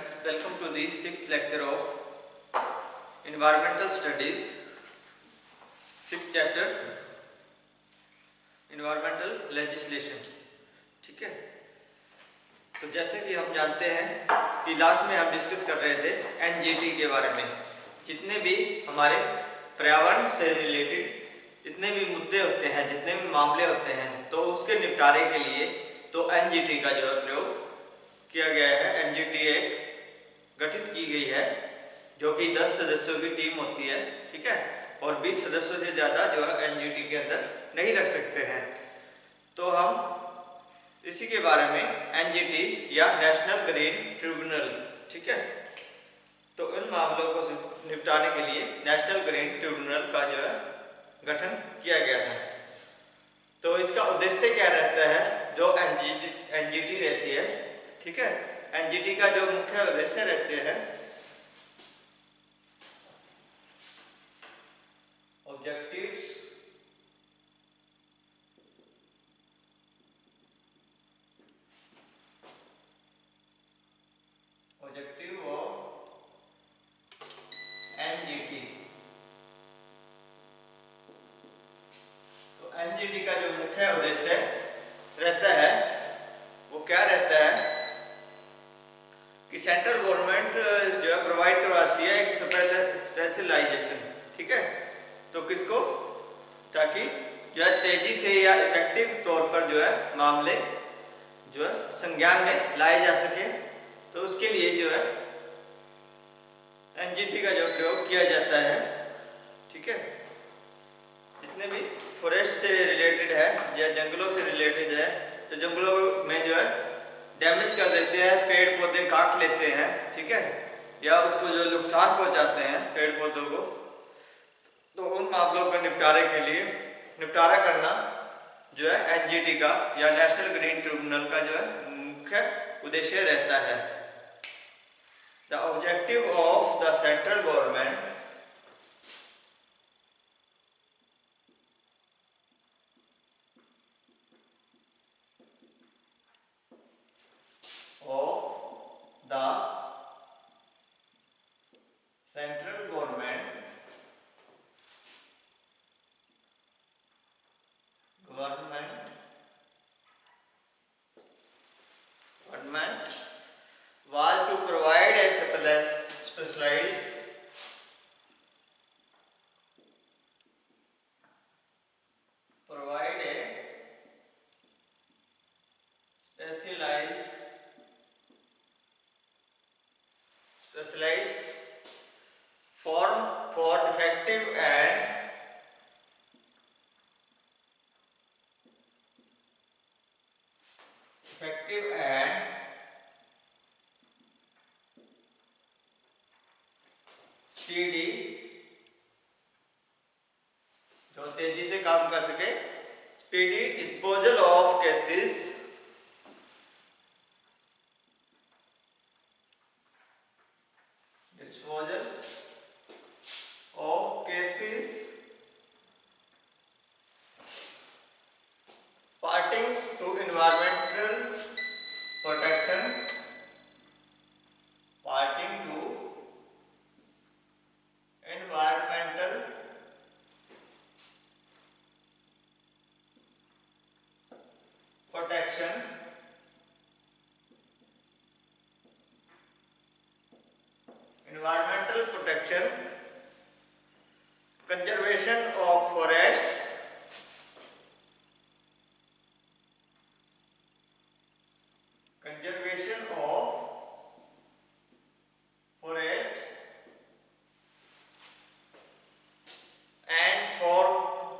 friends, welcome to the 6th lecture of Environmental Studies, 6th chapter Environmental Legislation। ठीक है, तो जैसे कि हम जानते हैं कि लास्ट में हम डिस्कस कर रहे थे एनजीटी के बारे में। जितने भी हमारे पर्यावरण से रिलेटेड जितने भी मुद्दे होते हैं, जितने भी मामले होते हैं, तो उसके निपटारे के लिए तो एनजीटी का जो है प्रयोग किया गया है। एनजीटी एक गठित की गई है जो कि 10 सदस्यों की टीम होती है, ठीक है, और 20 सदस्यों से ज़्यादा जो है एनजीटी के अंदर नहीं रख सकते हैं। तो हम इसी के बारे में एनजीटी या नेशनल ग्रीन ट्रिब्यूनल, ठीक है, तो इन मामलों को निपटाने के लिए नेशनल ग्रीन ट्रिब्यूनल का जो है गठन किया गया था। तो इसका उद्देश्य क्या रहता है? जो एनजीटी रहती है, ठीक है, एनजीटी का जो मुख्य उद्देश्य रहते हैं ऑब्जेक्टिव्स ऑफ एनजीटी। तो एनजीटी का जो मुख्य उद्देश्य रहता है वो क्या रहता है कि सेंट्रल गवर्नमेंट जो है प्रोवाइड करवाती है एक स्पेशलाइजेशन, ठीक है, तो किसको, ताकि जो है तेजी से या इफेक्टिव तौर पर जो है मामले जो है संज्ञान में लाए जा सके। तो उसके लिए जो है एनजीटी का जो प्रयोग किया जाता है, ठीक है, जितने भी फॉरेस्ट से रिलेटेड है या जंगलों से रिलेटेड है, तो जंगलों में जो है डैमेज कर देते हैं, पेड़ पौधे काट लेते हैं, ठीक है, या उसको जो नुकसान पहुंचाते हैं पेड़ पौधों को, तो उन मामलों पर निपटारा करना जो है एनजीटी का या नेशनल ग्रीन ट्रिब्यूनल का जो है मुख्य उद्देश्य रहता है। The objective of the central government of the central government was to provide a specialized form for effective and speedy, जो तेजी से काम कर सके, speedy disposal of cases parting to environmental protection, environmental protection, conservation of forest, and for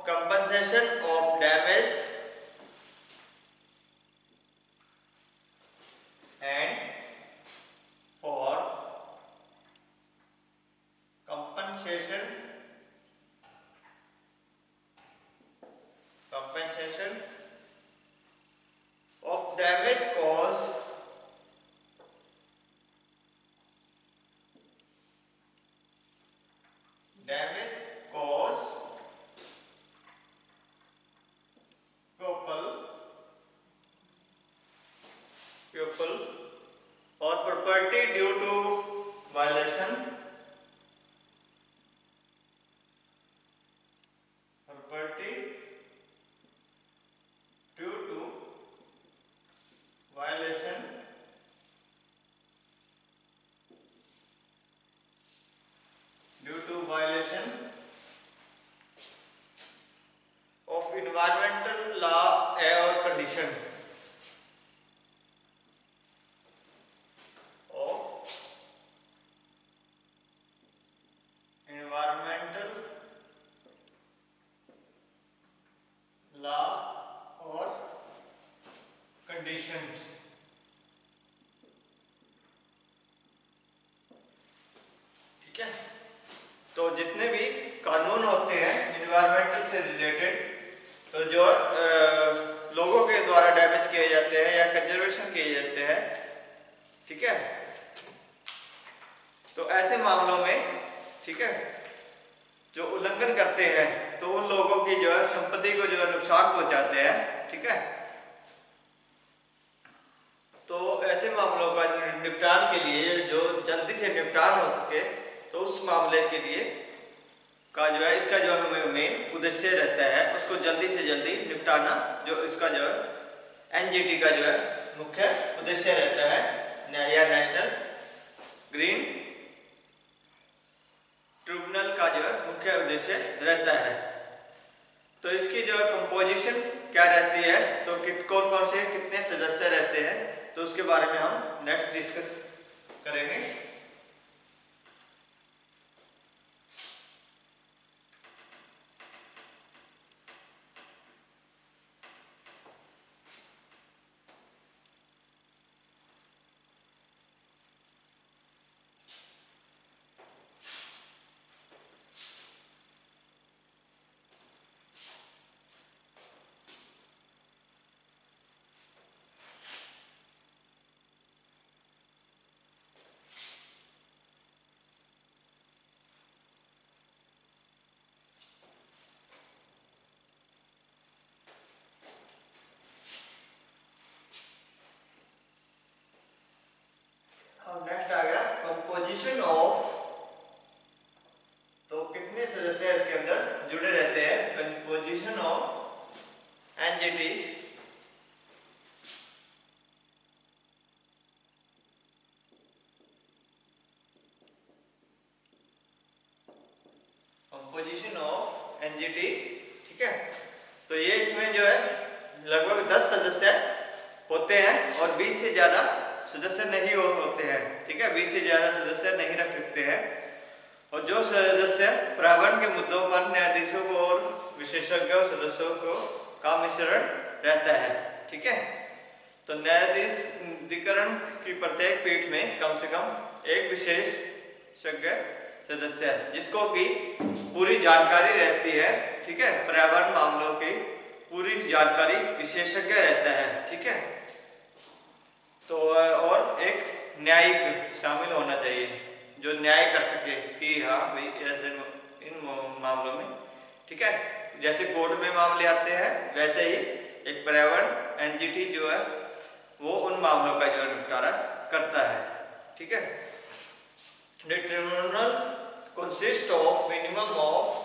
compensation of damage and for compensation of damage caused people और property due to violation, property due to violation of environmental law or condition of environmental law or conditions। ठीक है, तो जितने भी कानून होते हैं environmental से रिलेटेड, तो जो लोगों के द्वारा डैमेज किए जाते हैं या कंजर्वेशन किए जाते हैं, ठीक है, तो ऐसे मामलों में, ठीक है, जो उल्लंघन करते हैं तो उन लोगों की जो है संपत्ति को जो है नुकसान पहुंचाते हैं, ठीक है। तो ऐसे मामलों का निपटान के लिए, जो जल्दी से निपटान हो सके, तो उस मामले के लिए का जो है इसका जो मेन उद्देश्य रहता है उसको जल्दी से जल्दी निपटाना, जो इसका जो है एनजीटी का जो है मुख्य उद्देश्य रहता है, या नेशनल ग्रीन ट्रिब्यूनल का जो है मुख्य उद्देश्य रहता है। तो इसकी जो कंपोजिशन क्या रहती है, तो कौन कौन से कितने सदस्य रहते हैं, तो उसके बारे में हम नेक्स्ट डिस्कस करेंगे। अब नेक्स्ट आ गया कंपोजिशन ऑफ, तो कितने सदस्य इसके अंदर जुड़े रहते हैं, composition of NGT. Composition of NGT, ठीक है, तो ये इसमें जो है लगभग 10 सदस्य होते हैं और 20 से ज्यादा सदस्य नहीं होते हैं, ठीक है, 20 से ज्यादा सदस्य नहीं रख सकते हैं। और जो सदस्य पर्यावरण के मुद्दों पर न्यायाधीशों को और विशेषज्ञ सदस्यों को का मिश्रण रहता है, ठीक है। तो न्यायाधीकरण की प्रत्येक पीठ में कम से कम एक विशेषज्ञ सदस्य है जिसको की पूरी जानकारी रहती है, ठीक है, पर्यावरण मामलों की पूरी जानकारी विशेषज्ञ रहता है, ठीक है। तो और एक न्यायिक शामिल होना चाहिए जो न्याय कर सके कि हाँ भाई ऐसे इन मामलों में, ठीक है, जैसे कोर्ट में मामले आते हैं वैसे ही एक पर्यावरण एनजीटी जो है वो उन मामलों का जो निपटारा करता है, ठीक है। The tribunal consist of minimum of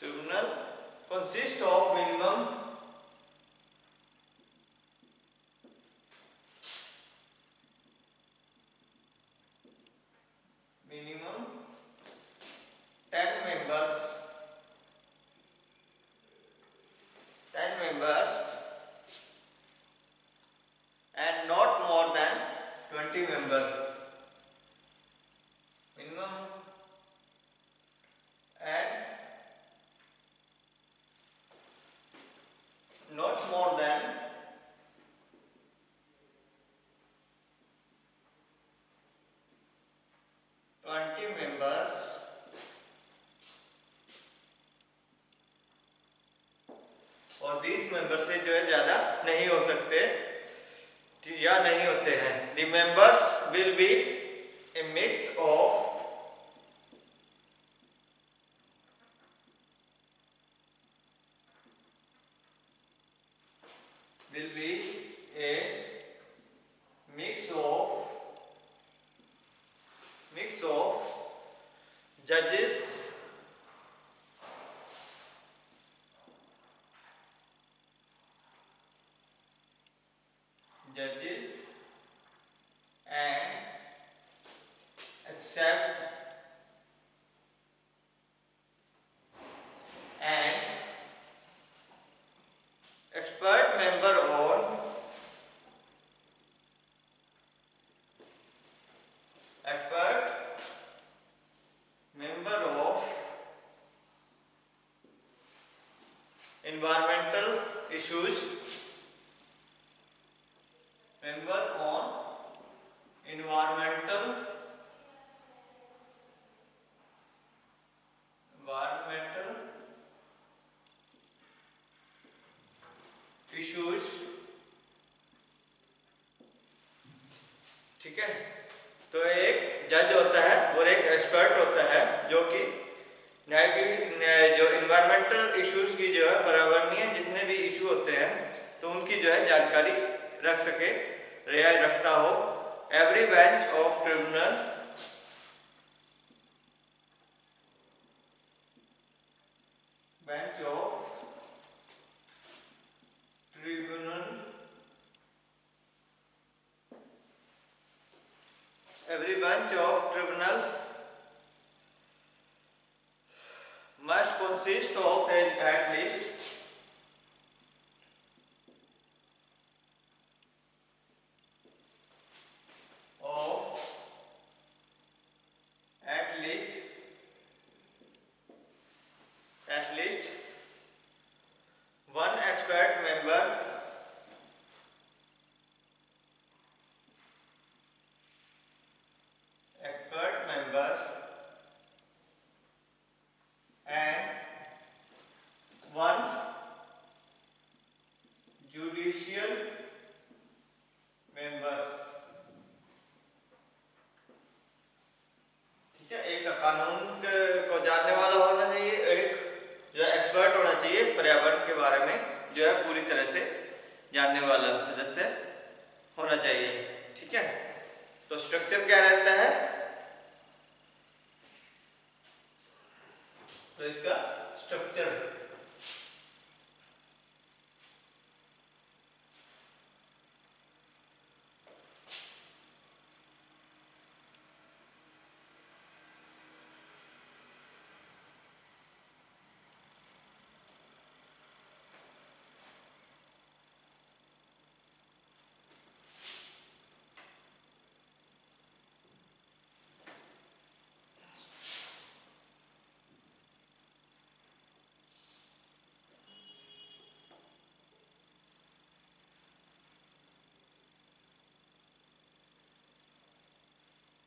tribunal consists of minimum 10 members, 10 members and not more than 20 members. Minimum and not more than 20 members और 20 मेंबर से जो है ज्यादा नहीं हो सकते या नहीं होते हैं। The members will be a mix of will be a mix of judges and accept and expert member on of environmental issues, member on environmental issues, ठीक है। तो एक जज होता है और एक एक्सपर्ट होता है जो कि न्याय की जो इन्वायरमेंटल इश्यूज की जो है पर्यावरणीय जितने भी इशू होते हैं तो उनकी जो है जानकारी रख सके, रखता हो। Every bench of tribunal must consist of at least one expert member and one judicial member, ठीक है। एक कानून को जानने वाला होना चाहिए, एक जो है एक्सपर्ट होना चाहिए पर्यावरण के बारे में, जो है पूरी तरह से जानने वाला सदस्य होना चाहिए, ठीक है। तो स्ट्रक्चर क्या रहता है, तो इसका स्ट्रक्चर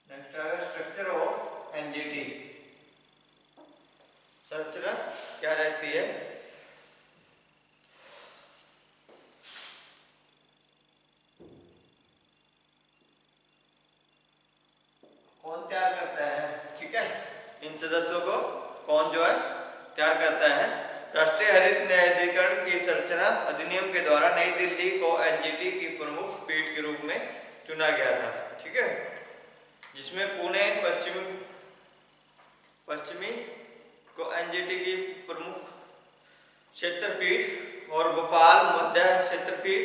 नेक्स्ट आएगा स्ट्रक्चर ऑफ एनजीटी। स्ट्रक्चर क्या रहती है, कौन तैयार करता है, ठीक है। इन सदस्यों को कौन जो है तैयार करता है। राष्ट्रीय हरित न्यायाधिकरण की संरचना अधिनियम के द्वारा नई दिल्ली को एनजीटी की प्रमुख पीठ के रूप में चुना गया था, ठीक है। जिसमें पुणे पश्चिमी को एनजीटी की प्रमुख क्षेत्रपीठ और भोपाल मध्य क्षेत्रपीठ,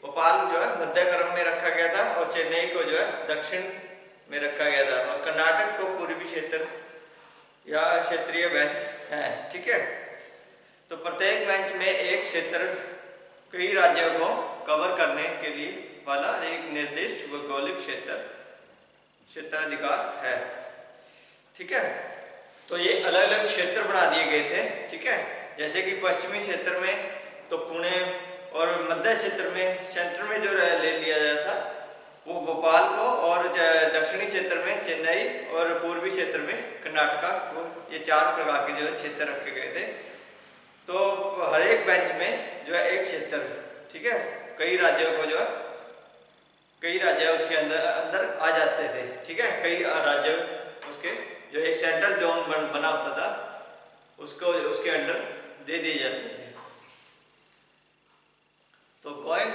भोपाल जो है मध्य क्रम में रखा गया था और चेन्नई को जो है दक्षिण में रखा गया था और कर्नाटक को पूर्वी क्षेत्र या क्षेत्रीय बेंच है, ठीक है। तो प्रत्येक बेंच में एक क्षेत्र कई राज्यों को कवर करने के लिए वाला एक निर्दिष्ट भौगोलिक क्षेत्राधिकार है, ठीक है। तो ये अलग अलग क्षेत्र बना दिए गए थे, ठीक है। जैसे कि पश्चिमी क्षेत्र में तो पुणे और मध्य क्षेत्र में सेंटर में जो ले लिया गया था वो भोपाल को और दक्षिणी क्षेत्र में चेन्नई और पूर्वी क्षेत्र में कर्नाटका को, ये चार प्रकार के जो है क्षेत्र रखे गए थे। तो हर एक बेंच में जो है एक क्षेत्र, ठीक है। कई राज्यों को जो है कई राज्य उसके अंदर आ जाते थे, ठीक है। कई राज्य उसके जो एक सेंट्रल जोन बना होता था उसको उसके अंडर दे दिए जाते थे। तो going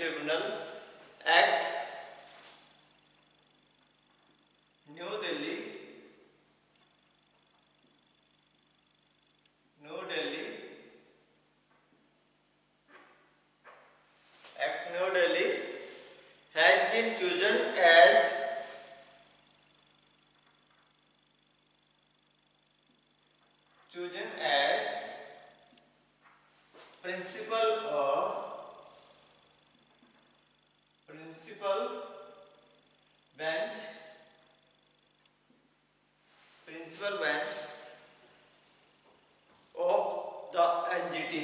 tribunal act new Delhi Act New Delhi has been chosen as principal bench of the NGT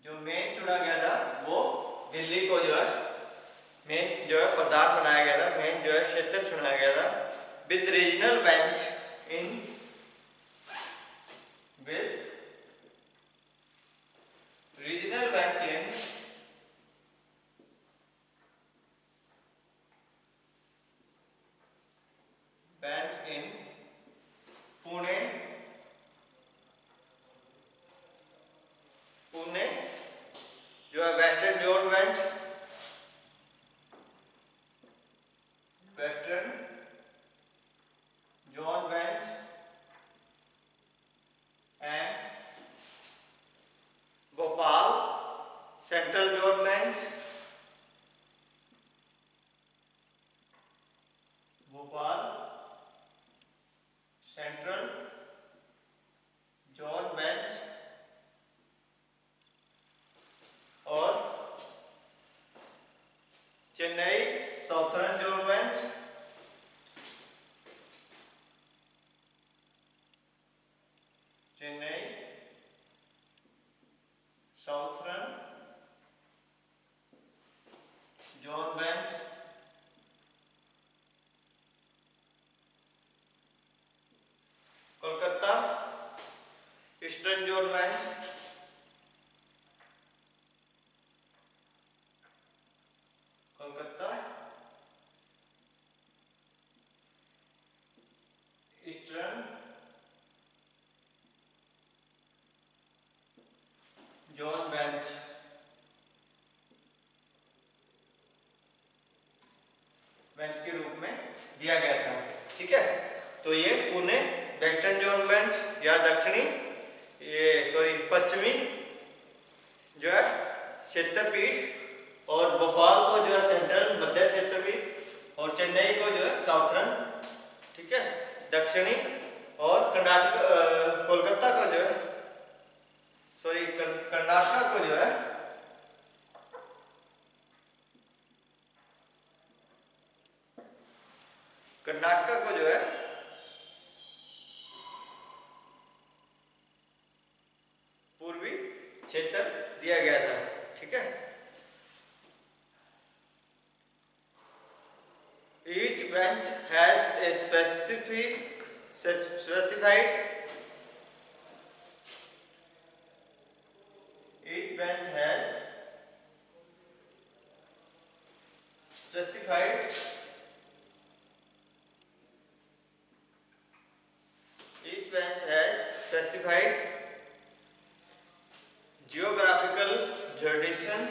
जो मेन चुना गया था वो दिल्ली को जो है मेन जो है प्रधान बनाया गया था, मेन जो है क्षेत्र चुनाया गया था with regional bench in Pune जो है western zone bench and Bhopal central zone bench और Chennai southern zone bench Kolkata eastern zone bench bench के रूप में दिया गया था। ठीक है, तो ये पुणे वेस्टर्न जोन बेंच या पश्चिमी जो है क्षेत्रपीठ और भोपाल को जो है सेंट्रल मध्य क्षेत्रपीठ और चेन्नई को जो है साउथर्न, ठीक है, दक्षिणी और कर्नाटक कोलकाता को जो है कर्नाटक को जो है पूर्वी क्षेत्र दिया गया था। ठीक है, each bench has a specified geographical jurisdiction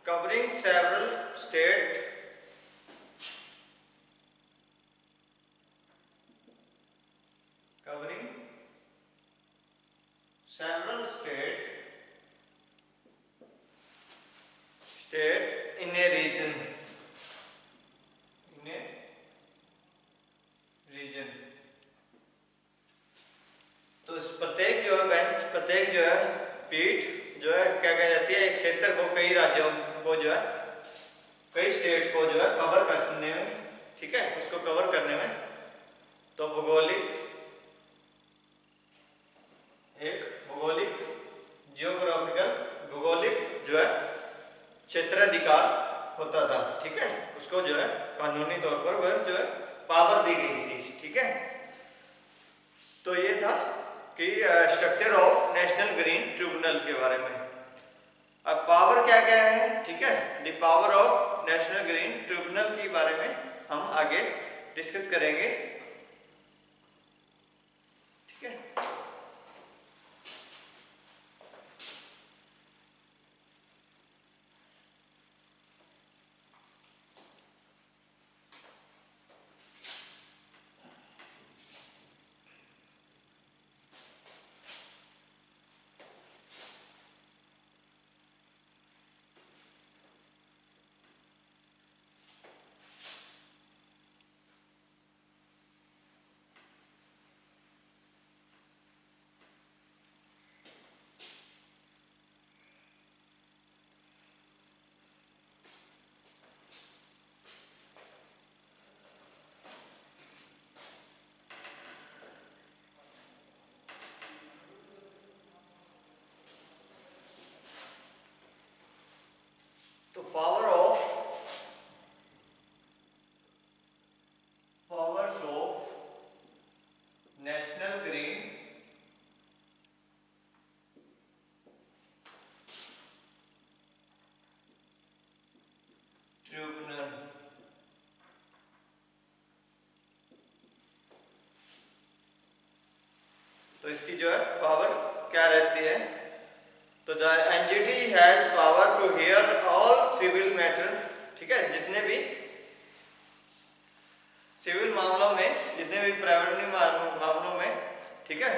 covering several states in a region तो प्रत्येक जो है बेंच, प्रत्येक जो है पीठ जो है क्या कह जाती है, एक क्षेत्र को, कई राज्यों को जो है, कई स्टेट्स को जो है कवर करने में, ठीक है, उसको कवर करने में तो भौगोलिक जो है क्षेत्राधिकार होता था। ठीक है, उसको जो है कानूनी तौर पर वह जो है पावर दी गई थी। ठीक है, तो ये था कि structure of national green tribunal के बारे में। अब पावर क्या क्या है, ठीक है, the power of national green tribunal के बारे में हम आगे डिस्कस करेंगे, ठीक है। तो powers of national green tribunal. तो इसकी जो है पावर क्या रहती है, तो the NGT has power to hear all civil matter, ठीक है, जितने भी सिविल मामलों में, जितने भी प्राइवेट मामलों में, ठीक है,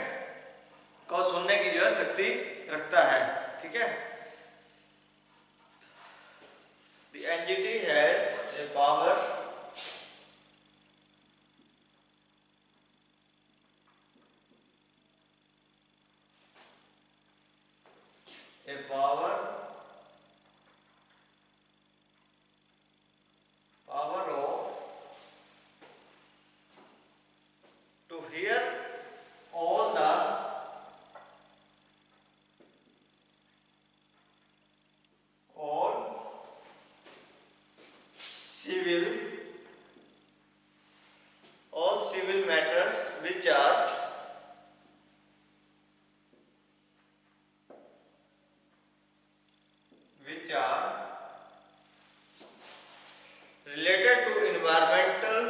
को सुनने की जो है शक्ति रखता है, ठीक है। The NGT has a power of to hear all civil matters which are related to environmental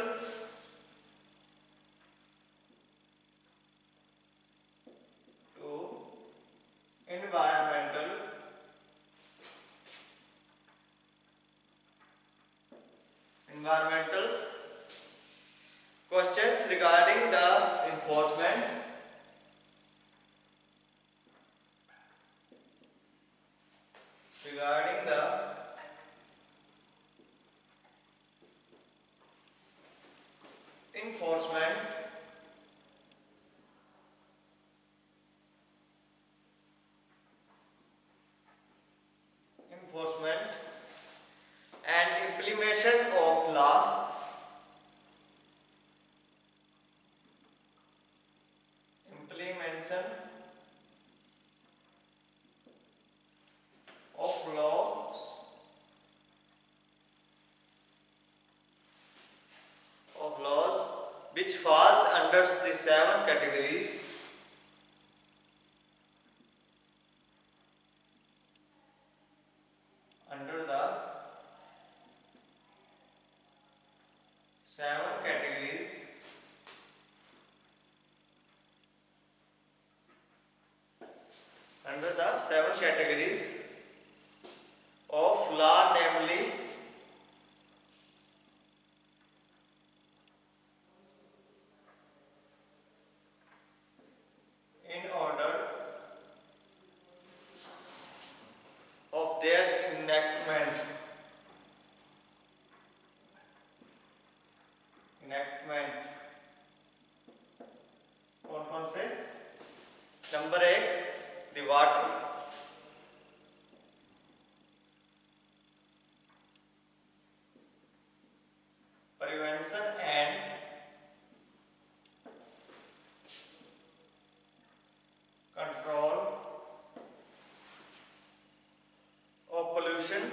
environmental questions regarding the enforcement enforcement and implementation of law, implementation of laws which falls under the 7 categories under the 7 categories of law, namely in order of their enactment कौन से, number 1 the water, prevention and control of pollution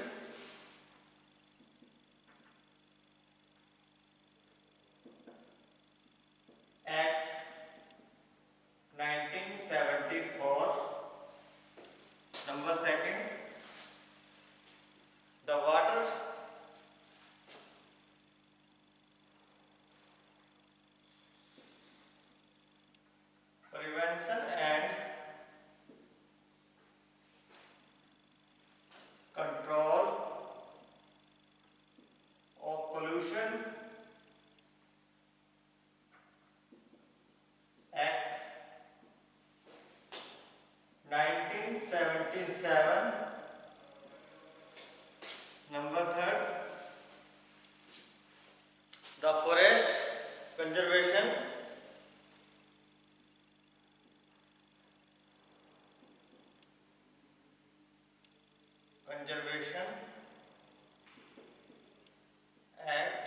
Act 19 1974. Number second, the water prevention and control of pollution Act 1977. Number third, the forest conservation Act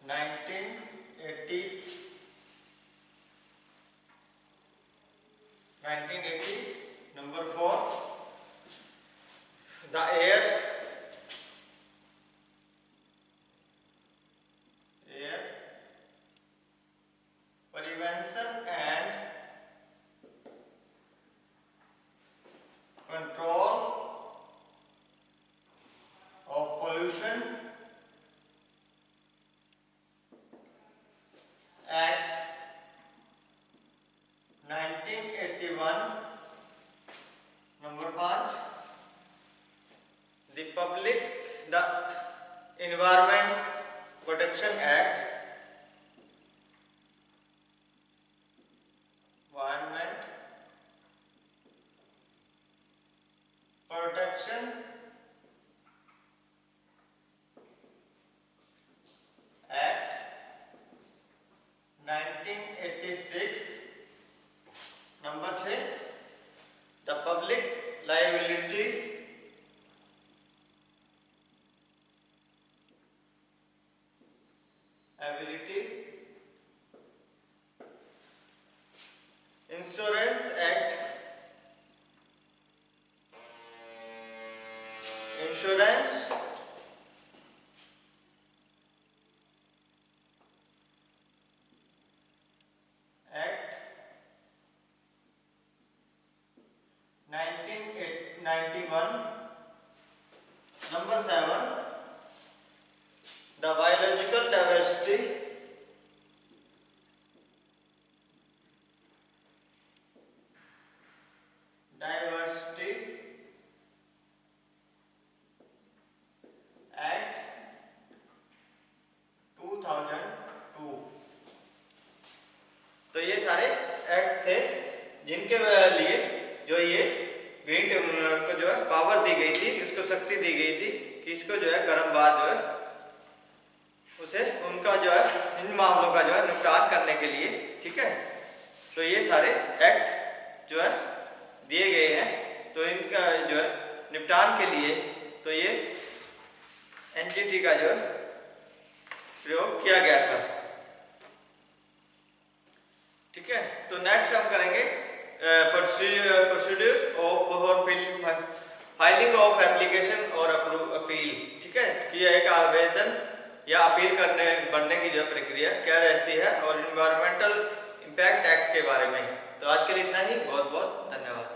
1980. Number four, the air prevention and control of pollution Act 1981. Number 5, the Environment Protection Act 1986. Number 6, the Public Liability Insurance Act 1991. Number 7, the Biological Diversity Act 2002. तो ये सारे act थे जिनके लिए जो ये green tribunal को जो है पावर दी गई थी, इसको शक्ति दी गई थी कि इसको जो है कर्म बाद जो है उसे उनका जो है इन मामलों का जो है निपटान करने के लिए, ठीक है। तो ये सारे एक्ट जो है दिए गए हैं, तो इनका जो है निपटान के लिए तो ये एनजीटी का जो है प्रयोग किया गया था, ठीक है। तो नेक्स्ट हम करेंगे procedures of filing of application और अपील, ठीक है, कि एक आवेदन या अपील बनने की जो प्रक्रिया क्या रहती है और इन्वायरमेंटल इम्पैक्ट एक्ट के बारे में। तो आज के लिए इतना ही, बहुत बहुत धन्यवाद।